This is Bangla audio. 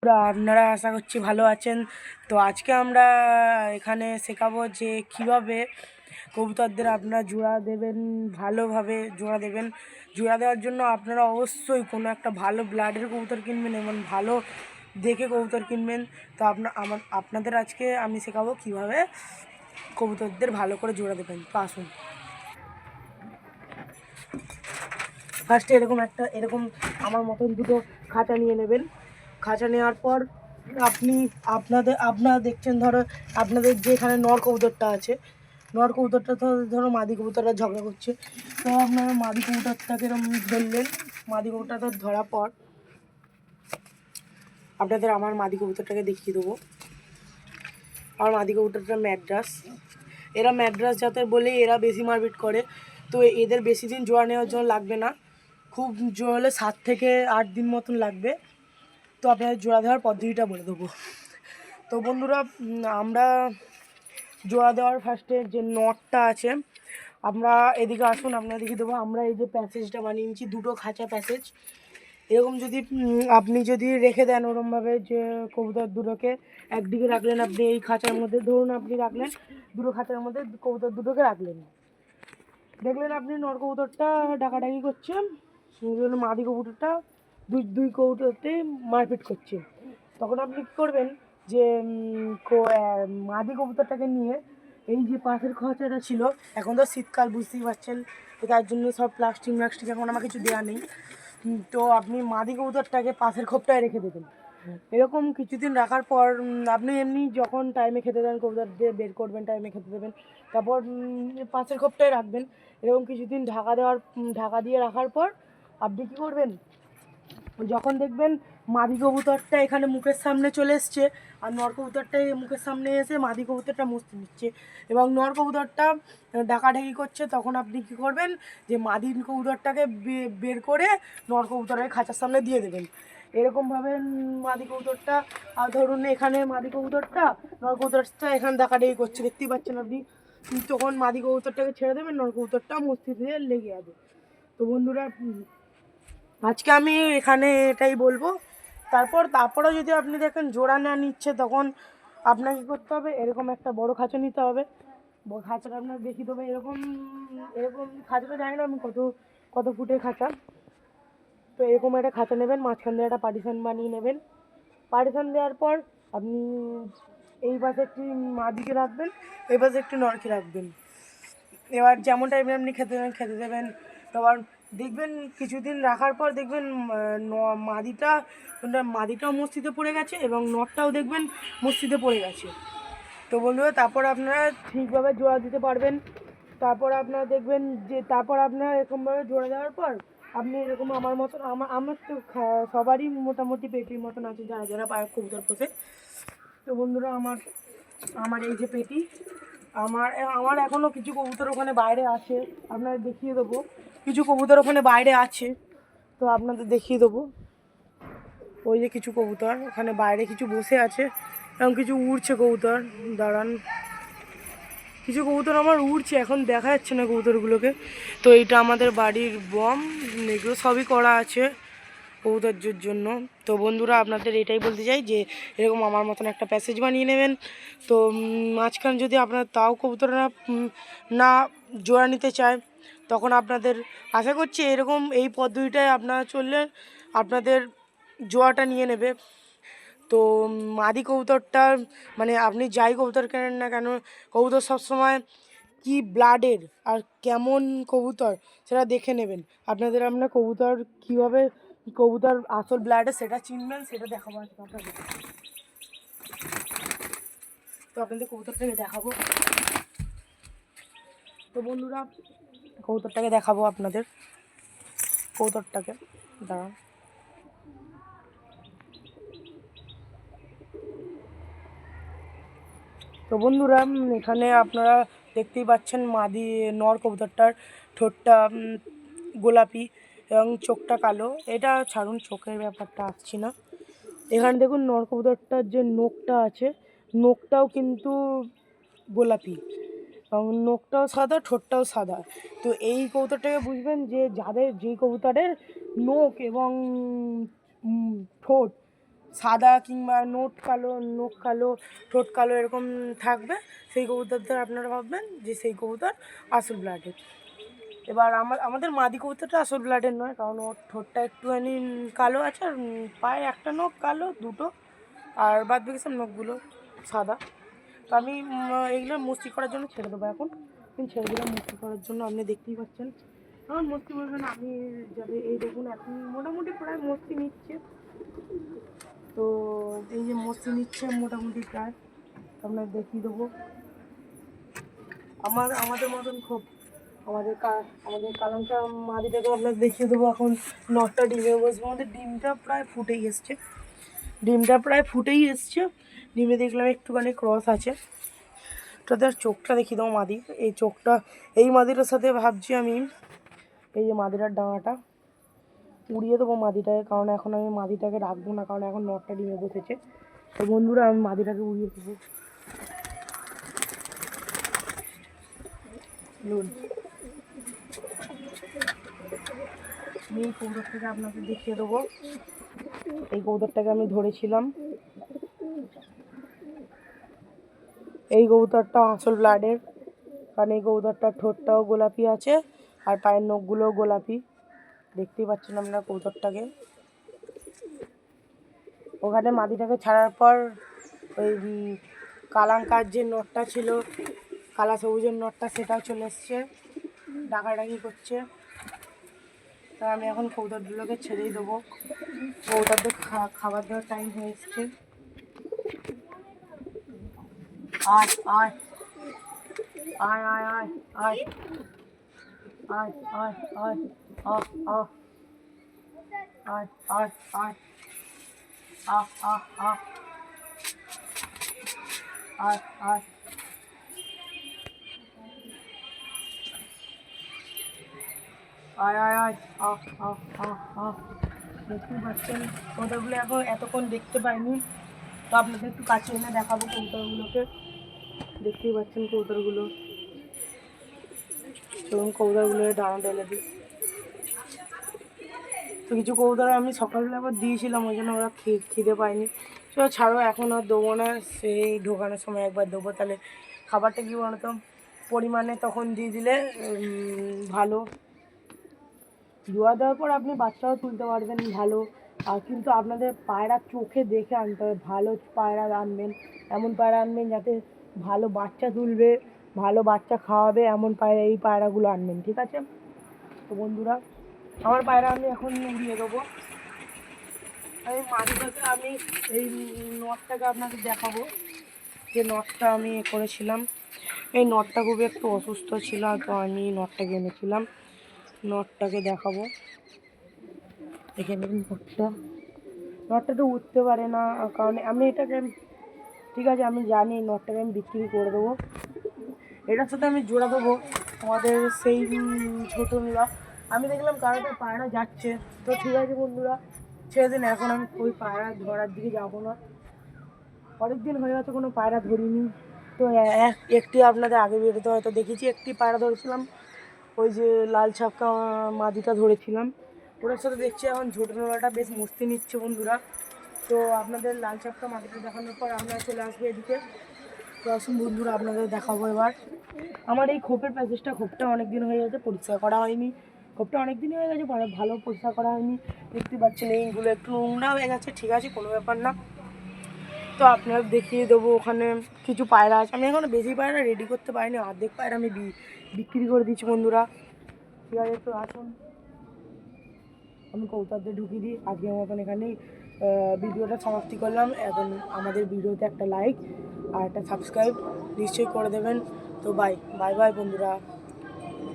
বন্ধুরা, আপনারা আশা করছি ভালো আছেন। তো আজকে আমরা এখানে শেখাবো যে কিভাবে কবুতরদের আপনারা জোড়া দেবেন, ভালোভাবে জোড়া দেবেন। জোড়া দেওয়ার জন্য আপনারা অবশ্যই কোনো একটা ভালো ব্লাডের কবুতর কিনবেন এবং ভালো দেখে কবুতর কিনবেন। তো আপনাদের আজকে আমি শেখাবো কিভাবে কবুতরদের ভালো করে জোড়া দেবেন। তো আসুন, ফার্স্টে এরকম আমার মতন দুটো খাঁচা নিয়ে নেবেন। খাঁচা নেওয়ার পর আপনারা দেখছেন, ধরো আপনাদের যে এখানে নর কবুতরটা আছে, নর কবুতরটা ধরো মাদি কবুতরটা ঝগড়া করছে। তো আপনারা মাদি কবুতরটাকে এরকম ধরলেন। মাদি কবুতরটা ধরার পর আপনাদের আমার মাদি কবুতরটাকে দেখিয়ে দেবো। আমার মাদি কবুতরটা ম্যাড্রাস। এরা ম্যাড্রাস জাতের বলে এরা বেশি মারপিট করে। তো এদের বেশি দিন জোড়া নেওয়ার জন্য লাগবে না, খুব জোর হলে 7 থেকে 8 দিন মতন লাগবে। তো আপনাদের জোড়া দেওয়ার পদ্ধতিটা বলে দেবো। তো বন্ধুরা, আমরা জোড়া দেওয়ার ফার্স্টে যে নটটা আছে, আমরা এদিকে আসুন, আপনারা দেখিয়ে দেবো। আমরা এই যে প্যাসেজটা বানিয়ে নিচ্ছি, দুটো খাঁচা প্যাসেজ। এরকম যদি আপনি যদি রেখে দেন ওরমভাবে, যে কবুতর দুটোকে একদিকে রাখলেন, আপনি এই খাঁচার মধ্যে ধরুন আপনি রাখলেন, দুটো খাঁচার মধ্যে কবুতর দুটোকে রাখলেন। দেখলেন আপনি নর কবুতরটা ডাকাডাকি করছে, মাদি কবুতরটা দুই কবুতরতে মারপিট করছে। তখন আপনি কী করবেন, যে মাদি কবুতরটাকে নিয়ে এই যে পাশের খাঁচাটা ছিল, এখন তো শীতকাল বুঝতেই পারছেন, তো তার জন্য সব প্লাস্টিক এখন আমার কিছু দেওয়া নেই। তো আপনি মাদি কবুতরটাকে পাশের খোপটায় রেখে দেবেন। এরকম কিছুদিন রাখার পর আপনি এমনি যখন টাইমে খেতে দেন কবুতর দিয়ে বের করবেন, টাইমে খেতে দেবেন, তারপর পাশের খোপটায় রাখবেন। এরকম কিছুদিন ঢাকা দিয়ে রাখার পর আপনি কী করবেন, যখন দেখবেন মাদি কবুতরটা এখানে মুখের সামনে চলে এসছে আর নর কবুতরটা মুখের সামনে এসে মাদি কবুতরটা মুছতে নিচ্ছে এবং নর কবুতরটা ডাকাডাকি করছে, তখন আপনি কী করবেন, যে মাদি কবুতরটাকে বের করে নর কবুতরের খাঁচার সামনে দিয়ে দেবেন। এরকমভাবে মাদি কবুতরটা, আর ধরুন এখানে মাদি কবুতরটা, নর কবুতরটা এখানে ডাকাডাকি করছে, দেখতেই পাচ্ছেন আপনি। তখন মাদি কবুতরটাকে ছেড়ে দেবেন, নর কবুতরটা মুছতে দিয়ে লেগে যাবে। তো বন্ধুরা, আজকে আমি এখানে এটাই বলবো। তারপরেও যদি আপনি দেখেন জোড়া না নিচ্ছে, তখন আপনাকে করতে হবে, এরকম একটা বড় খাঁচা নিতে হবে। বড় খাঁচাটা আপনার দেখিয়ে দেবে। এরকম এরকম খাঁচাটা জানি না আমি কত ফুটের খাঁচা। তো এরকম একটা খাঁচা নেবেন, মাঝখান দিয়ে একটা পার্টিশন বানিয়ে নেবেন। পার্টিশন দেওয়ার পর আপনি এই পাশে একটি মাদিকে রাখবেন, এই পাশে একটি নরকে রাখবেন। এবার যেমন টাইমে আপনি খেতে দেবেন। তারপর দেখবেন কিছুদিন রাখার পর দেখবেন মাদিটাও মস্তিতে পড়ে গেছে এবং নটটাও দেখবেন মস্তিতে পড়ে গেছে। তো বন্ধুরা, তারপর আপনারা ঠিকভাবে জোড়া দিতে পারবেন। তারপর আপনারা দেখবেন যে আপনারা এরকমভাবে জোড়া দেওয়ার পর আপনি এরকম আমার মতন, আমার তো সবারই মোটামুটি পেটির মতন আছে, যারা যারা পায় কবুতর পোষে। তো বন্ধুরা, আমার এই যে পেটি, আমার এখনও কিছু কবুতর ওখানে বাইরে আছে, আপনাদের দেখিয়ে দেবো। কিছু কবুতর ওখানে বাইরে আছে, তো আপনাদের দেখিয়ে দেবো। ওই যে কিছু কবুতর ওখানে বাইরে কিছু বসে আছে এবং কিছু উড়ছে কবুতর। দাঁড়ান, কিছু কবুতর আমার উড়ছে, এখন দেখা যাচ্ছে না কবুতরগুলোকে। তো এইটা আমাদের বাড়ির বম, এগুলো সবই করা আছে কবুতরদের জন্য। তো বন্ধুরা, আপনাদের এটাই বলতে চাই যে এরকম আমার মতন একটা প্যাসেজ বানিয়ে নেবেন। তো মাঝখানে যদি আপনার তাও কবুতররা না জোড়া নিতে চায়, তখন আপনাদের আশা করছি এরকম এই পদ্ধতিটায় আপনারা চললে আপনাদের জোড়াটা নিয়ে নেবে। তো মাদি কবুতরটা, মানে আপনি যাই কবুতর কেনেন না কেন, কবুতর সবসময় কি ব্লাডের আর কেমন কবুতর সেটা দেখে নেবেন। আপনার কবুতর কীভাবে কবুতর আসল ব্লাডে সেটা চিনবেন, সেটা দেখাবো আজকে আপনাদের। তো আপনাদের কবুতরটাকে দেখাবো। তো বন্ধুরা, কবুতরটাকে দেখাবো আপনাদের, কবুতরটাকে দাঁড়ান। তো বন্ধুরা, এখানে আপনারা দেখতেই পাচ্ছেন মাদি নর কবুতরটার ঠোঁটটা গোলাপি এবং চোখটা কালো। এটা ছাড়ুন, চোখের ব্যাপারটা আসছি না। এখানে দেখুন নর কবুতরটার যে নোকটা আছে, নোকটাও কিন্তু গোলাপি এবং নোকটাও সাদা, ঠোঁটটাও সাদা। তো এই কবুতরটাকে বুঝবেন যে যেই কবুতরের নোক এবং ঠোঁট সাদা কিংবা নখ কালো, ঠোঁট কালো এরকম থাকবে, সেই কবুতরদের আপনারা ভাববেন যে সেই কবুতর আসল ব্লাডের। এবার আমাদের মাদি কবুতরটা আসল ব্লাডের নয়, কারণ ওর ঠোঁটটা একটুখানি কালো আছে, আর পায়ে একটা নখ কালো দুটো, আর বাদ বাকি সব নখগুলো সাদা। তো আমি এইগুলো মস্তি করার জন্য ছেড়ে দেবো এখন। কিন্তু ছেড়ে দিলাম মস্তি করার জন্য, আপনি দেখতেই পাচ্ছেন। এখন মস্তি বলবেন আমি যাবে, এই দেখুন এখন মোটামুটি প্রায় মস্তি নিচ্ছে। তো এই যে মস্তি নিচ্ছে মোটামুটি প্রায় আপনার দেখিয়ে দেবো। আমাদের মতন খুব আমাদের কালামটা মাদিটাকে আপনার দেখিয়ে দেবো। এখন নটটা ডিমে বসবো, আমাদের ডিমটা প্রায় ফুটেই এসছে। ডিমে দেখলাম একটুখানি ক্রস আছে। ওটাদের চোখটা দেখিয়ে দেবো মাদির, এই চোখটা এই মাদিটার সাথে ভাবছি আমি এই যে মাদিটার ডাঙাটা উড়িয়ে দেবো মাদিটাকে, কারণ এখন আমি মাদিটাকে রাখবো না, কারণ এখন নটটা ডিমে বসেছে। তো বন্ধুরা আমি মাদিটাকে উড়িয়ে দেবো। আমি এই কবুতরটাকে আপনাকে দেখিয়ে দেবো। এই কবুতরটাকে আমি ধরেছিলাম, এই কবুতরটা আসল ব্লাডের, কারণ এই কবুতরটার ঠোঁটটাও গোলাপি আছে আর পায়ের নখগুলোও গোলাপি, দেখতেই পাচ্ছেন আপনারা কবুতরটাকে। ওখানে মাদিটাকে ছাড়ার পর ওই কালাঙ্কার যে নটটা ছিল, কালা সবুজের নটটা, সেটাও চলে এসছে, ডাকাডাকি করছে। তা আমি এখন কবুতরগুলোকে ছেড়েই দেবো, কবুতরদের খাবার দেওয়ার টাইম হয়ে এসছে। আয় আয় আয় আয় আয় আয় আয় আয় আয় আহ আহ আয় আয় আয় আহ আহ আহ আয় আয় আয় আয় আয় আহ আহ আহ আহ দেখতেই পাচ্ছেন কবুতরগুলো এখন এতক্ষণ দেখতে পাইনি, তো আপনাদের একটু কাছে এনে দেখাবো কবুতরগুলোকে। দেখতেই পাচ্ছেন কবুতরগুলো, এবং কবুতরগুলো ডানা ঢেলে দিই। তো কিছু কবুতর আমি সকালবেলা আবার দিয়েছিলাম, ওই জন্য ওরা খিদে পায়নি। তো ছাড়ো, এখন আর দেবো না, সেই ঢোকানোর সময় একবার দেবো। তাহলে খাবারটা কী বলতো পরিমাণে তখন দিয়ে দিলে ভালো। জোয়া দেওয়ার পর আপনি বাচ্চাও তুলতে পারবেন ভালো। আর কিন্তু আপনাদের পায়রা চোখে দেখে আনতে হবে, ভালো পায়রা আনবেন, এমন পায়রা আনবেন যাতে ভালো বাচ্চা তুলবে, ভালো বাচ্চা খাওয়াবে, এমন পায়রা, এই পায়রাগুলো আনবেন, ঠিক আছে? তো বন্ধুরা আমার পায়রা আমি এখন উড়িয়ে দেবো। এই মাটিটাকে আমি এই নটটাকে আপনাকে দেখাবো, যে নটটা আমি করেছিলাম। এই নটটা খুবই একটু অসুস্থ ছিল, তো আমি নটটাকে এনেছিলাম, নটটাকে দেখাবো। এখানে নটটা তো উঠতে পারে না, কারণ আমি এটাকে, ঠিক আছে আমি জানি নটটাকে আমি বিক্রি করে দেবো। এটার সাথে আমি জোড়া দেবো আমাদের সেই ছোটনরা। আমি দেখলাম কারোটা পায়রা যাচ্ছে, তো ঠিক আছে বন্ধুরা ছেড়ে দিন, এখন আমি ওই পায়রা ধরার দিকে যাবো না। অনেক দিন হয়ে গেছে কোনো পায়রা ধরিনি। তো একটি আপনাদের আগে বেরোতে হয়তো দেখেছি, একটি পায়রা ধরেছিলাম, ওই যে লাল ছাপকা মাদিটা ধরেছিলাম। ওটার সাথে দেখছি এখন ঝোটনোলাটা বেশ মস্তি নিচ্ছে বন্ধুরা। তো আপনাদের লাল ছাপকা মাদিটা দেখানোর পর আপনারা চলে আসবে এদিকে। তো আসুন বন্ধুরা আপনাদের দেখাবো এবার আমার এই খোপের প্যাচেসটা। খোপটা অনেক দিন হয়ে গেছে, পরিষ্কার করা হয়নি। খোপটা অনেক দিন হয়ে গেছে, ভালো পরিষ্কার করা হয়নি। দেখতে পাচ্ছেন এইগুলো একটু নোংরা হয়ে গেছে, ঠিক আছে কোনো ব্যাপার না। তো আপনার দেখিয়ে দেবো ওখানে কিছু পায়রা আছে। আমি এখনও বেশি পায়রা রেডি করতে পারিনি, অর্ধেক পায়রা আমি বিক্রি করে দিচ্ছি বন্ধুরা, ঠিক আছে? তো আসুন আমি কবুতরদের ঢুকিয়ে দিই। আজকের মতন এখানেই ভিডিওটা সমাপ্তি করলাম। এখন আমাদের ভিডিওতে একটা লাইক আর একটা সাবস্ক্রাইব নিশ্চয়ই করে দেবেন। তো বাই বাই বাই বন্ধুরা।